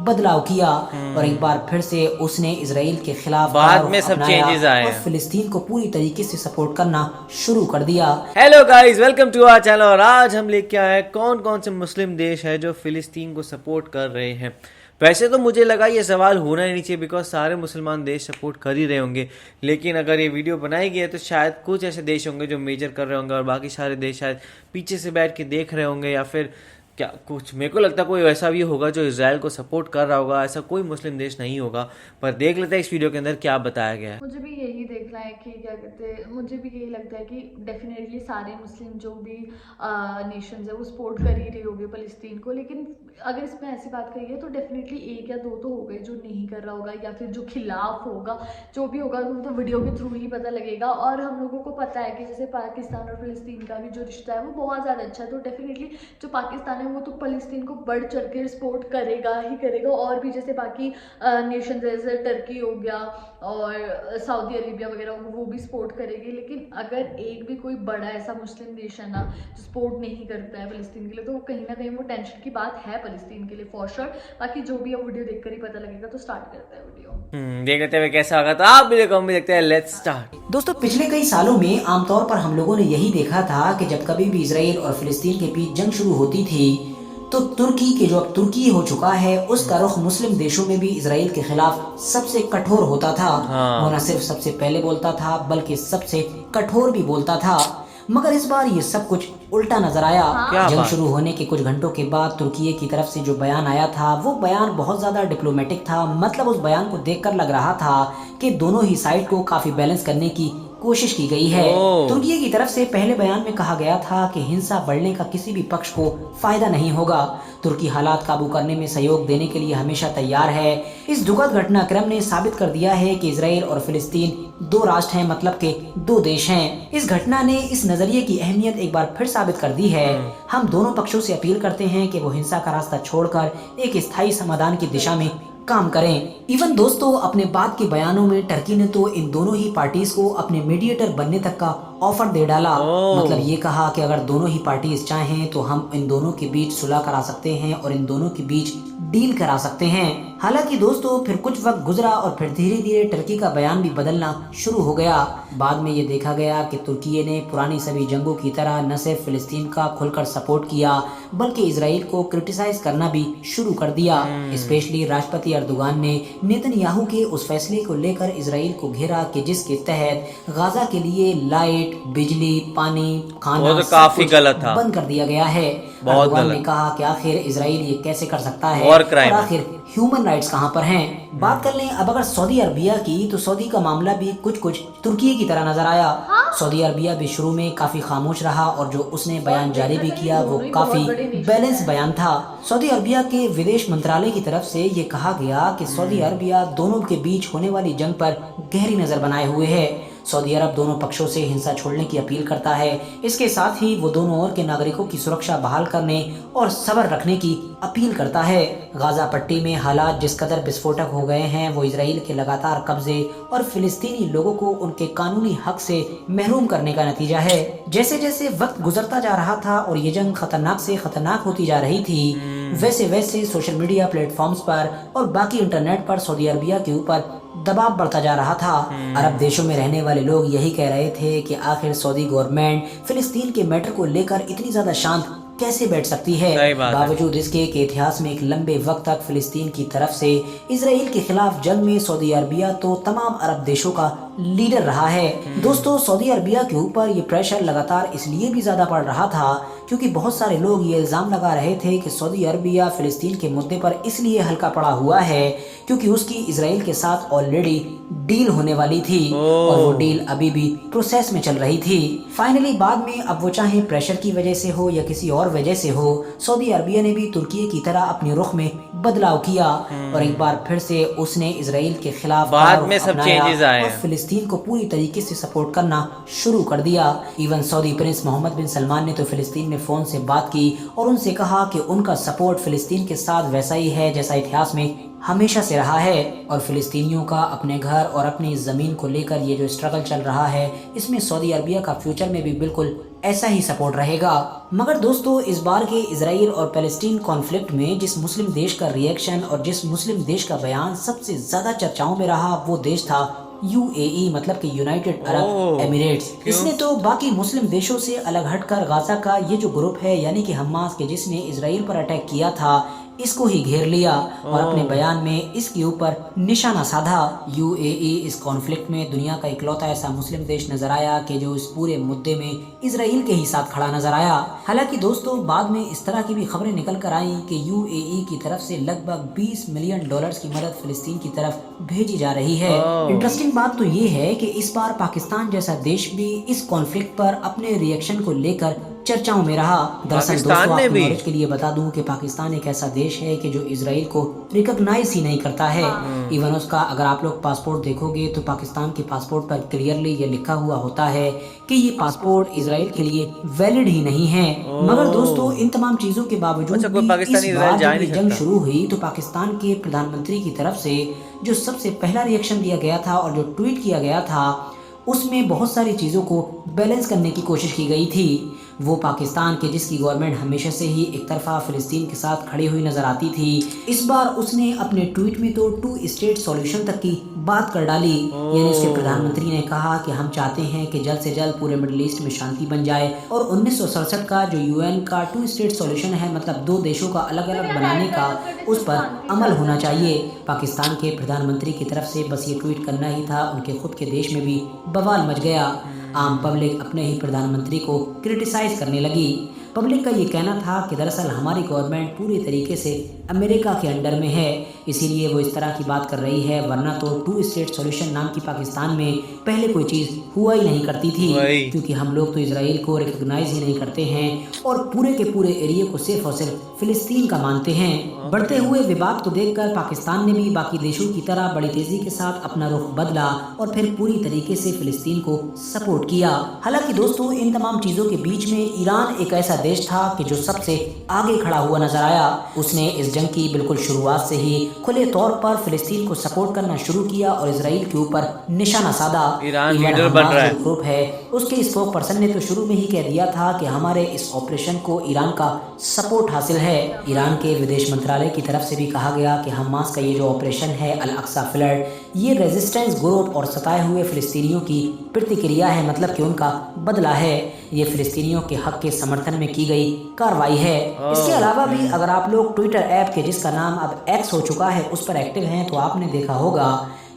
बदलाव किया और एक बार फिर से उसने इजराइल के खिलाफ बाद में सब चेंजेस आए और हैं। फिलिस्तीन को पूरी तरीके से सपोर्ट करना शुरू कर दिया। Hello guys, welcome to our channel. और आज हम लेके आए कौन कौन से मुस्लिम देश है जो फिलिस्तीन को सपोर्ट कर रहे हैं। वैसे तो मुझे लगा ये सवाल होना ही नहीं चाहिए, बिकॉज सारे मुसलमान देश सपोर्ट कर ही रहे होंगे, लेकिन अगर ये वीडियो बनाई गई है तो शायद कुछ ऐसे देश होंगे जो मेजर कर रहे होंगे और बाकी सारे देश शायद पीछे से बैठ के देख रहे होंगे, या फिर क्या कुछ मेरे को लगता है कोई ऐसा भी होगा जो इजराइल को सपोर्ट कर रहा होगा। ऐसा कोई मुस्लिम देश नहीं होगा, पर देख लेते हैं इस वीडियो के अंदर क्या बताया गया है। मुझे भी यही देखना है कि क्या कहते हैं, मुझे भी यही लगता है कि डेफिनेटली सारे मुस्लिम जो भी नेशंस है वो सपोर्ट कर ही रहे होंगे फ़लस्तीन को। लेकिन अगर इसमें ऐसी बात करिए तो डेफिनेटली एक या दो तो हो गए जो नहीं कर रहा होगा या फिर जो खिलाफ होगा। जो भी होगा वो तो वीडियो के थ्रू ही पता लगेगा। और हम लोगों को पता है कि जैसे पाकिस्तान और फ़लस्तीन का भी जो रिश्ता है वो बहुत ज़्यादा अच्छा है, तो डेफिनेटली जो पाकिस्तान है वो तो फ़लस्तीन को बढ़ चढ़ के सपोर्ट करेगा ही करेगा। और भी जैसे बाकी नेशन जैसे टर्की हो गया और सऊदी अरेबिया वगैरह वो भी सपोर्ट करेगी। लेकिन अगर एक भी कोई बड़ा ऐसा मुस्लिम देश है ना जो सपोर्ट नहीं करता है फ़लस्तीन के लिए, तो वो कहीं ना कहीं वो टेंशन की बात है फ़लस्तीन के लिए फॉर श्योर। बाकी जो भी है वीडियो देखकर ही पता लगेगा, तो स्टार्ट करते हैं वीडियो। देख लेते हैं कैसा होगा, तो आप भी देखो हम भी देखते हैं। Let's start. दोस्तों, पिछले कई सालों में आमतौर पर हम लोगों ने यही देखा था कि जब कभी भी इजराइल और फिलिस्तीन के बीच जंग शुरू होती थी तो तुर्की के जो अब तुर्की हो चुका है उसका रुख मुस्लिम देशों में भी इजराइल के खिलाफ सबसे कठोर होता था। वो न सिर्फ सबसे पहले बोलता था बल्कि सबसे कठोर भी बोलता था। मगर इस बार ये सब कुछ उल्टा नजर आया। जंग शुरू होने के कुछ घंटों के बाद तुर्की की तरफ से जो बयान आया था वो बयान बहुत ज्यादा डिप्लोमेटिक था। मतलब उस बयान को देखकर लग रहा था कि दोनों ही साइड को काफी बैलेंस करने की कोशिश की गई है। तुर्की की तरफ से पहले बयान में कहा गया था कि हिंसा बढ़ने का किसी भी पक्ष को फायदा नहीं होगा। तुर्की हालात काबू करने में सहयोग देने के लिए हमेशा तैयार है। इस दुखद घटनाक्रम ने साबित कर दिया है कि इजराइल और फिलिस्तीन दो राष्ट्र हैं, मतलब के दो देश हैं। इस घटना ने इस नजरिए की अहमियत एक बार फिर साबित कर दी है। हम दोनों पक्षों से अपील करते हैं कि वो हिंसा का रास्ता छोड़कर एक स्थायी समाधान की दिशा में काम करें। इवन दोस्तों, अपने बाद के बयानों में टर्की ने तो इन दोनों ही पार्टीज को अपने मीडिएटर बनने तक का ऑफर दे डाला। मतलब ये कहा कि अगर दोनों ही पार्टीज चाहें तो हम इन दोनों के बीच सुलह करा सकते हैं और इन दोनों के बीच डील करा सकते हैं। हालांकि दोस्तों, फिर कुछ वक्त गुजरा और फिर धीरे धीरे टर्की का बयान भी बदलना शुरू हो गया। बाद में ये देखा गया कि तुर्की ने पुरानी सभी जंगों की तरह न सिर्फ फिलिस्तीन का खुलकर सपोर्ट किया बल्कि इजराइल को क्रिटिसाइज करना भी शुरू कर दिया। स्पेशली राष्ट्रपति अर्दोगान ने नेतन्याहू के उस फैसले को लेकर इजराइल को घेरा कि जिसके तहत गाजा के लिए लाइट, बिजली, पानी, खाना वो तो काफी गलत था, बंद कर दिया गया है। अर्दोगान ने कहा कि आखिर इजराइल ये कैसे कर सकता है और आखिर ह्यूमन राइट्स कहाँ पर हैं। बात कर लें अब अगर सऊदी अरबिया की, तो सऊदी का मामला भी कुछ कुछ तुर्की की तरह नजर आया। सऊदी अरबिया भी शुरू में काफी खामोश रहा और जो उसने बयान जारी भी किया वो काफी बैलेंस बयान था। सऊदी अरबिया के विदेश मंत्रालय की तरफ से ये कहा गया कि सऊदी अरबिया दोनों के बीच होने वाली जंग पर गहरी नजर बनाए हुए है। सऊदी अरब दोनों पक्षों से हिंसा छोड़ने की अपील करता है। इसके साथ ही वो दोनों ओर के नागरिकों की सुरक्षा बहाल करने और सब्र रखने की अपील करता है। गाजा पट्टी में हालात जिस कदर विस्फोटक हो गए हैं वो इजराइल के लगातार कब्जे और फिलिस्तीनी लोगों को उनके कानूनी हक से महरूम करने का नतीजा है। जैसे जैसे वक्त गुजरता जा रहा था और ये जंग खतरनाक से खतरनाक होती जा रही थी, वैसे वैसे सोशल मीडिया प्लेटफॉर्म्स पर और बाकी इंटरनेट पर सऊदी अरबिया के ऊपर दबाव बढ़ता जा रहा था। अरब देशों में रहने वाले लोग यही कह रहे थे कि आखिर सऊदी गवर्नमेंट फिलिस्तीन के मैटर को लेकर इतनी ज्यादा शांत कैसे बैठ सकती है। बावजूद इसके कि इतिहास में एक लंबे वक्त तक फिलिस्तीन की तरफ से इजराइल के खिलाफ जंग में सऊदी अरबिया तो तमाम अरब देशों का लीडर रहा है। दोस्तों, सऊदी अरबिया के ऊपर ये प्रेशर लगातार इसलिए भी ज्यादा पड़ रहा था क्योंकि बहुत सारे लोग ये इल्जाम लगा रहे थे कि सऊदी अरबिया फिलिस्तीन के मुद्दे पर इसलिए हल्का पड़ा हुआ है क्योंकि उसकी इजराइल के साथ ऑलरेडी डील होने वाली थी और वो डील अभी भी प्रोसेस में चल रही थी। फाइनली बाद में अब वो चाहे प्रेशर की वजह से हो या किसी और वजह से हो, सऊदी अरबिया ने भी तुर्की की तरह अपने रुख में बदलाव किया और एक बार फिर से उसने इजराइल के खिलाफ बाद में सब चेंजेस आए और फिलिस्तीन को पूरी तरीके से सपोर्ट करना शुरू कर दिया। इवन सऊदी प्रिंस मोहम्मद बिन सलमान ने तो फिलिस्तीन में फोन से बात की और उनसे कहा कि उनका सपोर्ट फिलिस्तीन के साथ वैसा ही है जैसा इतिहास में हमेशा से रहा है और फिलिस्तीनियों का अपने घर और अपनी ज़मीन को लेकर ये जो स्ट्रगल चल रहा है इसमें सऊदी अरबिया का फ्यूचर में भी बिल्कुल ऐसा ही सपोर्ट रहेगा। मगर दोस्तों, इस बार के इजराइल और पैलेस्टीन कॉन्फ्लिक्ट में जिस मुस्लिम देश का रिएक्शन और जिस मुस्लिम देश का बयान सबसे ज्यादा चर्चाओं में रहा, वो देश था UAE, मतलब कि यूनाइटेड अरब एमिरेट्स। इसने तो बाकी मुस्लिम देशों से अलग हटकर गाजा का ये जो ग्रुप है, यानी कि हमास के, जिसने इजराइल पर अटैक किया था, इसको ही घेर लिया और अपने बयान में इसके ऊपर निशाना साधा। UAE इस कॉन्फ्लिक्ट में दुनिया का इकलौता ऐसा मुस्लिम देश नजर आया कि जो इस पूरे मुद्दे में इजराइल के ही साथ खड़ा नजर आया। हालांकि दोस्तों, बाद में इस तरह की भी खबरें निकल कर आई कि UAE की तरफ से लगभग $20 मिलियन की मदद फिलिस्तीन की तरफ भेजी जा रही है। इंटरेस्टिंग बात तो ये है कि इस बार पाकिस्तान जैसा देश भी इस कॉन्फ्लिक्ट पर अपने रिएक्शन को लेकर चर्चाओं में रहा। दरअसल दोस्तों, आपको नॉलेज के लिए बता दूं कि पाकिस्तान एक ऐसा देश है कि जो इजराइल को रिकॉग्नाइज ही नहीं करता है। इवन उसका अगर आप लोग पासपोर्ट देखोगे तो पाकिस्तान के पासपोर्ट पर क्लियरली ये लिखा हुआ होता है कि ये पासपोर्ट इजराइल के लिए वैलिड ही नहीं है। मगर दोस्तों, इन तमाम चीजों के बावजूद इस बार जब जंग शुरू हुई तो पाकिस्तान के प्रधानमंत्री की तरफ से जो सबसे पहला रिएक्शन दिया गया था और जो ट्वीट किया गया था, उसमें बहुत सारी चीज़ों को बैलेंस करने की कोशिश की गई थी। वो पाकिस्तान के जिसकी गवर्नमेंट हमेशा से ही एक तरफा फिलिस्तीन के साथ खड़ी हुई नजर आती थी, इस बार उसने अपने ट्वीट में तो 2 स्टेट सॉल्यूशन तक की बात कर डाली। यानी उसके प्रधानमंत्री ने कहा कि हम चाहते हैं कि जल्द से जल्द पूरे मिडिल ईस्ट में शांति बन जाए और 1967 का जो UN का 2 स्टेट सॉल्यूशन है, मतलब 2 देशों का अलग अलग बनाने का, उस पर अमल होना चाहिए। पाकिस्तान के प्रधानमंत्री की तरफ से बस ये ट्वीट करना ही था, उनके खुद के देश में भी बवाल मच गया। आम पब्लिक अपने ही प्रधानमंत्री को क्रिटिसाइज करने लगी। पब्लिक का ये कहना था कि दरअसल हमारी गवर्नमेंट पूरी तरीके से अमेरिका के अंडर में है, इसीलिए वो इस तरह की बात कर रही है, वरना तो 2 स्टेट सॉल्यूशन नाम की पाकिस्तान में पहले कोई चीज़ हुआ ही नहीं करती थी, क्योंकि हम लोग तो इजराइल को रिकॉग्नाइज ही नहीं करते हैं और पूरे के पूरे एरिया को सिर्फ और सिर्फ फिलिस्तीन का मानते हैं। बढ़ते हुए विवाद को देखकर पाकिस्तान ने भी बाकी देशों की तरह बड़ी तेजी के साथ अपना रुख बदला और फिर पूरी तरीके से फिलिस्तीन को सपोर्ट किया। हालांकि दोस्तों, इन तमाम चीज़ों के बीच में ईरान एक ऐसा देश था कि जो सबसे आगे खड़ा हुआ नजर आया। उसने इस जंग की बिल्कुल शुरुआत से ही खुले तौर पर फिलिस्तीन को सपोर्ट करना शुरू किया और इजराइल के ऊपर निशाना साधा। ईरान लीडर बन रहा है। ग्रुप है, उसके स्पोक पर्सन ने तो शुरू में ही कह दिया था कि हमारे इस ऑपरेशन को ईरान का सपोर्ट हासिल है। ईरान के विदेश मंत्रालय की तरफ से भी कहा गया कि हमास का ये जो ऑपरेशन है अल अक्सा फ्लड, ये रेजिस्टेंस ग्रुप और सताए हुए फिलिस्तीनियों की प्रतिक्रिया है, मतलब कि उनका बदला है। ये फिलिस्तीनियों के हक के समर्थन में की गई कार्रवाई है। इसके अलावा भी अगर आप लोग ट्विटर ऐप के, जिसका नाम अब एक्स हो चुका है, उस पर एक्टिव हैं तो आपने देखा होगा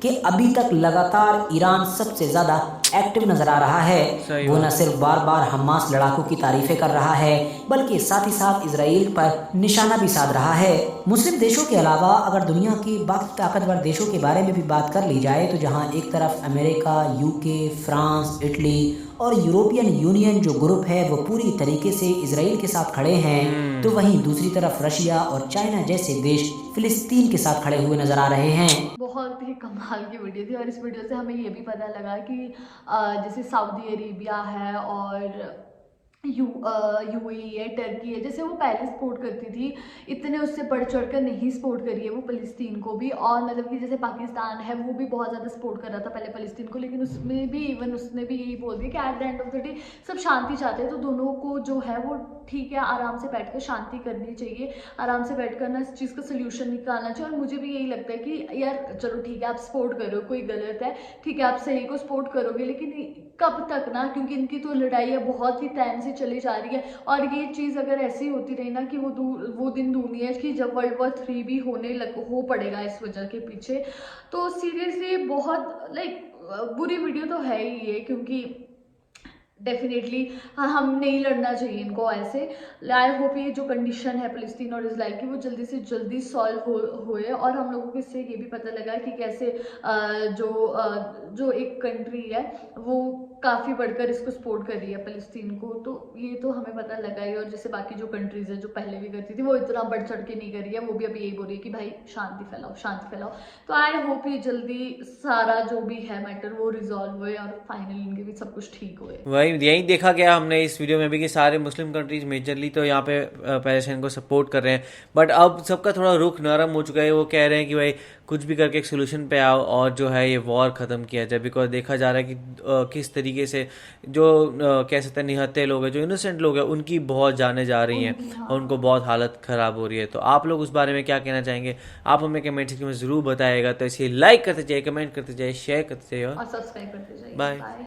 कि अभी तक लगातार ईरान सबसे ज्यादा एक्टिव नजर आ रहा है। वो न सिर्फ बार बार हमास लड़ाकों की तारीफें कर रहा है, बल्कि साथ ही साथ इजराइल पर निशाना भी साध रहा है। मुस्लिम देशों के अलावा अगर दुनिया के बाकी ताकतवर देशों के बारे में भी बात कर ली जाए तो जहां एक तरफ अमेरिका, UK, फ्रांस, इटली और यूरोपियन यूनियन जो ग्रुप है वो पूरी तरीके से इजराइल के साथ खड़े हैं, तो वहीं दूसरी तरफ रशिया और चाइना जैसे देश फिलिस्तीन के साथ खड़े हुए नजर आ रहे हैं। बहुत ही कमाल की वीडियो थी और इस वीडियो से हमें ये भी पता लगा कि जैसे सऊदी अरेबिया है और UAE है, टर्की है, जैसे वो पहले सपोर्ट करती थी, इतने उससे बढ़ चढ़ कर नहीं सपोर्ट करी है वो फिलिस्तीन को भी। और मतलब कि जैसे पाकिस्तान है वो भी बहुत ज़्यादा सपोर्ट कर रहा था पहले फिलिस्तीन को, लेकिन उसमें भी इवन उसने भी यही बोल दिया कि at the end of the day सब शांति चाहते हैं, तो दोनों को जो है वो ठीक है आराम से बैठ कर शांति करनी चाहिए, आराम से बैठ कर ना इस चीज़ का सोल्यूशन निकालना चाहिए। और मुझे भी यही लगता है कि यार चलो ठीक है आप सपोर्ट करो, कोई गलत है ठीक है आप सही को सपोर्ट करोगे, लेकिन कब तक ना, क्योंकि इनकी तो लड़ाई है बहुत ही टाइम से चली जा रही है। और ये चीज़ अगर ऐसी होती रही ना कि वो दिन दूनी है कि जब World War 3 भी हो पड़ेगा इस वजह के पीछे, तो सीरियसली बहुत बुरी वीडियो तो है ही ये, क्योंकि डेफिनेटली हम नहीं लड़ना चाहिए इनको ऐसे। आई होप ये जो कंडीशन है फिलिस्तीन और इजराइल की वो जल्दी से जल्दी सॉल्व होए। और हम लोगों को इससे ये भी पता लगा कि कैसे जो एक कंट्री है वो काफ़ी बढ़कर इसको सपोर्ट कर रही है फिलिस्तीन को, तो ये तो हमें पता लगा ही। और जैसे बाकी जो कंट्रीज़ है जो पहले भी करती थी वो इतना बढ़ चढ़ के नहीं कर रही है, वो भी अभी यही बोल रही है कि भाई शांति फैलाओ शांति फैलाओ। तो आई होप ये जल्दी सारा जो भी है मैटर वो रिजॉल्व हुए और फाइनली इनके भी सब कुछ ठीक हुए। वही यही देखा गया हमने इस वीडियो में भी कि सारे मुस्लिम कंट्रीज मेजरली तो यहाँ पे पैलेस्टाइन को सपोर्ट कर रहे हैं, बट अब सबका थोड़ा रुख नरम हो चुका है। वो कह रहे हैं कि भाई कुछ भी करके एक सोल्यूशन पे आओ और जो है ये वॉर ख़त्म किया जाए। बिकॉज देखा जा रहा है कि किस तरीके से जो कह सकते हैं निहत्थे लोग हैं, जो इनोसेंट लोग हैं, उनकी बहुत जानें जा रही हैं और उनको बहुत हालत ख़राब हो रही है। तो आप लोग उस बारे में क्या कहना चाहेंगे, आप हमें कमेंट सेक्शन में ज़रूर बताइएगा। तो इसे लाइक करते जाइए, कमेंट करते जाइए, शेयर करते जाइए और सब्सक्राइब करते जाइए। बाय। बाय।